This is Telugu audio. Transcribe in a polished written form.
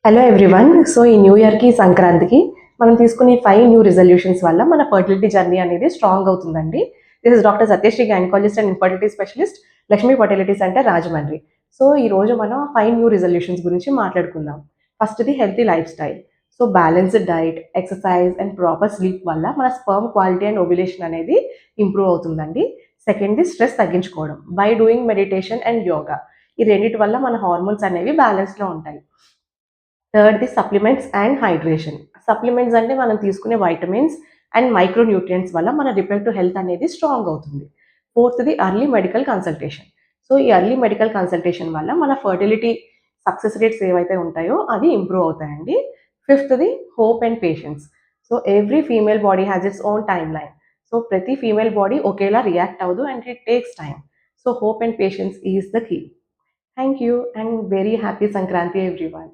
Hello everyone. సో ఈ న్యూ ఇయర్‌కి, సంక్రాంతికి మనం తీసుకునే 5 న్యూ రిజల్యూషన్స్ వల్ల మన ఫర్టిలిటీ జర్నీ అనేది స్ట్రాంగ్ అవుతుందండి. This is doctor Satyasri gynaecologist and infertility specialist, Lakshmi fertility centre, Rajahmundry. So ఈరోజు మనం 5 న్యూ రిజల్యూషన్స్ గురించి మాట్లాడుకుందాం. ఫస్ట్‌ది healthy life style. So balanced diet, exercise and proper sleep వల్ల మన స్పెర్మ్ క్వాలిటీ అండ్ ఓవ్యులేషన్ అనేది ఇంప్రూవ్ అవుతుందండి. సెకండ్‌ది స్ట్రెస్ తగ్గించుకోవడం by doing meditation and yoga. ఈ రెండిటి వల్ల మన హార్మోన్స్ అనేవి బ్యాలెన్స్‌లో ఉంటాయి. థర్డ్‌ది సప్లిమెంట్స్ అండ్ హైడ్రేషన్. సప్లిమెంట్స్ అంటే మనం తీసుకునే వైటమిన్స్ అండ్ మైక్రో న్యూట్రియంట్స్ వల్ల మన రిప్రొడక్టివ్ హెల్త్ అనేది స్ట్రాంగ్ అవుతుంది. ఫోర్త్‌ది ఎర్లీ మెడికల్ కన్సల్టేషన్. సో ఈ ఎర్లీ మెడికల్ కన్సల్టేషన్ వల్ల మన ఫర్టిలిటీ సక్సెస్ రేట్స్ ఏవైతే ఉంటాయో అవి ఇంప్రూవ్ అవుతాయండి. ఫిఫ్త్‌ది hope and patience. So every female body has its own time line. So ప్రతి ఫీమేల్ బాడీ ఒకేలా రియాక్ట్ అవ్వదు and it takes time. So hope and patience is the key. Thank you and very happy Sankranti everyone.